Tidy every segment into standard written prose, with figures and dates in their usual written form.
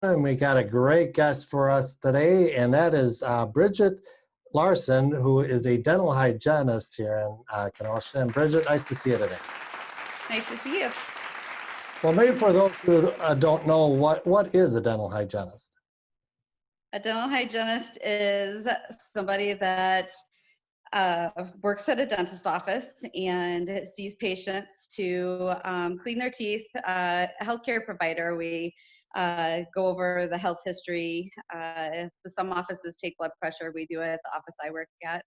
And we got a great guest for us today, and that is Bridget Larsen, who is a dental hygienist here in Kenosha. And Bridget, nice to see you today. Nice to see you. Well, maybe for those who don't know, what is a dental hygienist? A dental hygienist is somebody that works at a dentist office and sees patients to clean their teeth. A healthcare provider, we go over the health history. Some offices take blood pressure. We do it at the office I work at.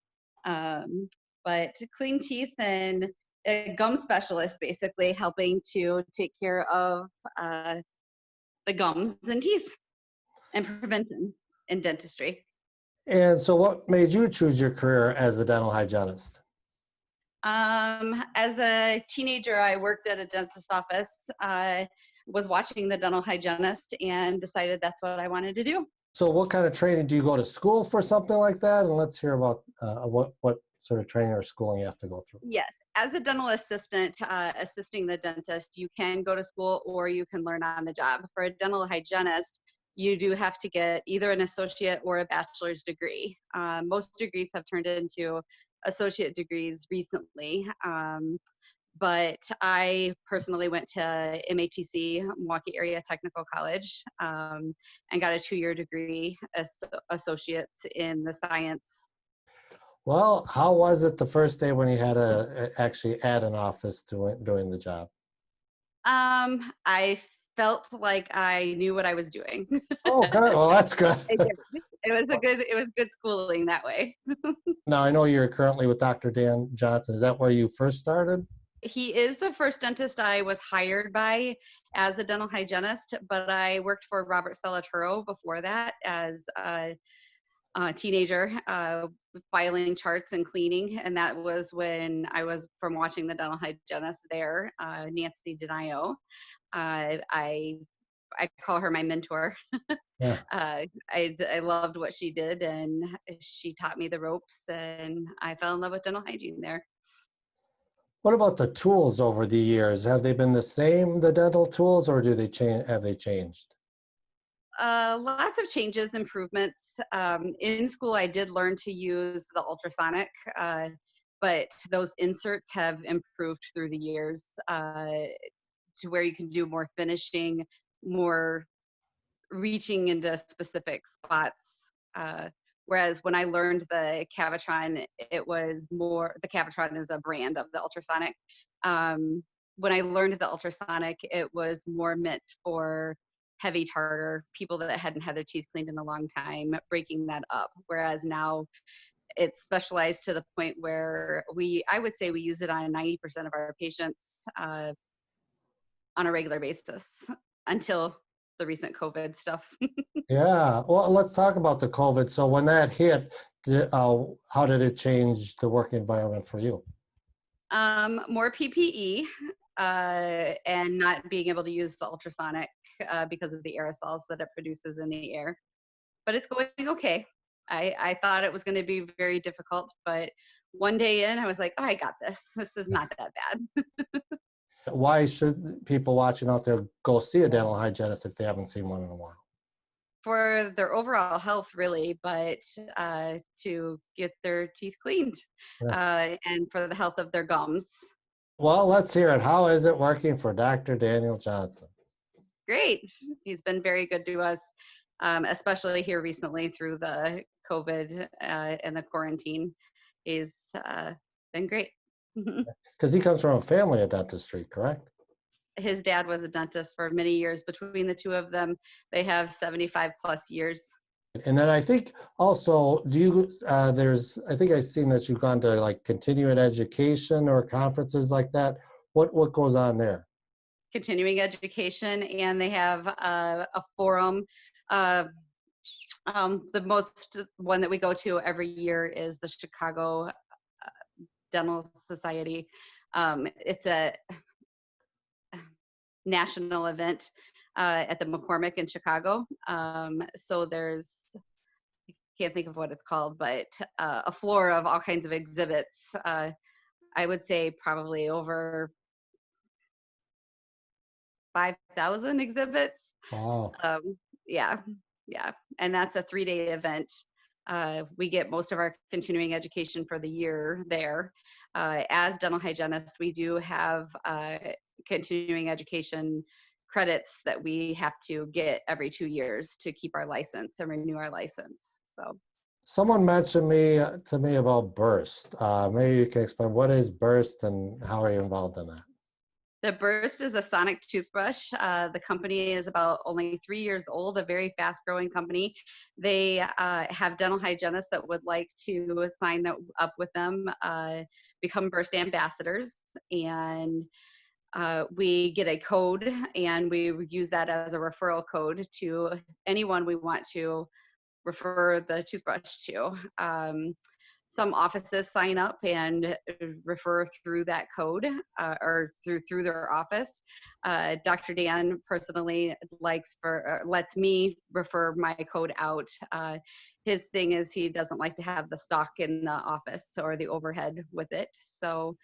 But clean teeth and a gum specialist, basically helping to take care of the gums and teeth and prevention in dentistry. And so what made you choose your career as a dental hygienist? As a teenager, I worked at a dentist office. I was watching the dental hygienist and decided that's what I wanted to do. So what kind of training, do you go to school for something like that? And let's hear about what sort of training or schooling you have to go through. Yes, as a dental assistant, assisting the dentist, you can go to school or you can learn on the job. For a dental hygienist, you do have to get either an associate or a bachelor's degree. Most degrees have turned into associate degrees recently. But I personally went to MATC, Milwaukee Area Technical College, and got a 2-year degree as associates in the science. Well, how was it the first day when you had to actually add an office doing the job? I felt like I knew what I was doing. Oh, good. Well, that's good. I did. It was good schooling that way. Now, I know you're currently with Dr. Dan Johnson. Is that where you first started? He is the first dentist I was hired by as a dental hygienist, but I worked for Robert Salaturo before that as a teenager, filing charts and cleaning. And that was when I was from watching the dental hygienist there, Nancy Denio. I call her my mentor. Yeah. I loved what she did, and she taught me the ropes, and I fell in love with dental hygiene there. What about the tools over the years? Have they been the same, the dental tools, or do they change? Have they changed? Lots of changes, improvements. In school, I did learn to use the ultrasonic, but those inserts have improved through the years to where you can do more finishing, more reaching into specific spots. Whereas when I learned the Cavitron, it was more, the Cavitron is a brand of the ultrasonic. When I learned the ultrasonic, it was more meant for heavy tartar, people that hadn't had their teeth cleaned in a long time, breaking that up. Whereas now it's specialized to the point where I would say we use it on 90% of our patients on a regular basis until the recent COVID stuff. Yeah. Well, let's talk about the COVID. So when that hit, how did it change the work environment for you? More PPE and not being able to use the ultrasonic because of the aerosols that it produces in the air. But it's going okay. I thought it was going to be very difficult, but one day in, I was like, oh, I got this. This is not that bad. Why should people watching out there go see a dental hygienist if they haven't seen one in a while? For their overall health, really, but to get their teeth cleaned and for the health of their gums. Well, let's hear it. How is it working for Dr. Daniel Johnson? Great. He's been very good to us, especially here recently through the COVID and the quarantine. He's been great. Because he comes from a family of dentistry, correct? His dad was a dentist for many years. Between the two of them, they have 75 plus years. And then I think also, I think I've seen that you've gone to like continuing education or conferences like that. What goes on there? Continuing education, and they have a forum. The most one that we go to every year is the Chicago Dental Society. It's a national event at the McCormick in Chicago. So there's, I can't think of what it's called, but a floor of all kinds of exhibits. I would say probably over 5,000 exhibits. Wow. Yeah, yeah, and that's a 3-day event. We get most of our continuing education for the year there. As dental hygienists, we do have continuing education credits that we have to get every 2 years to keep our license and renew our license. So Someone mentioned to me about Burst. Maybe you can explain what is Burst and how are you involved in that? the Burst is a sonic toothbrush. The company is about only 3 years old, a very fast growing company. They have dental hygienists that would like to sign up with them, become Burst ambassadors, and we get a code and we use that as a referral code to anyone we want to refer the toothbrush to. Some offices sign up and refer through that code or through their office. Dr. Dan personally lets me refer my code out. His thing is he doesn't like to have the stock in the office or the overhead with it. So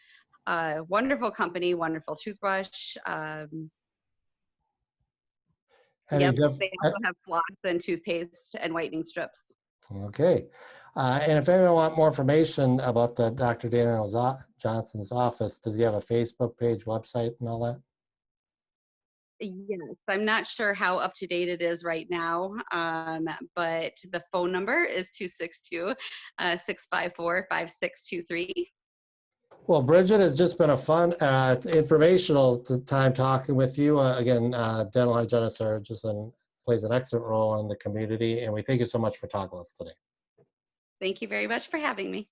wonderful company, wonderful toothbrush. Any Yep, diff- they also have floss and toothpaste and whitening strips. Okay. And if anyone want more information about the Dr. Daniel Johnson's office, does he have a Facebook page, website, and all that? Yes, I'm not sure how up to date it is right now, but the phone number is 262 654 5623. Well, Bridget, it's just been a fun, informational time talking with you. Again, dental hygienists are plays an excellent role in the community, and we thank you so much for talking with us today. Thank you very much for having me.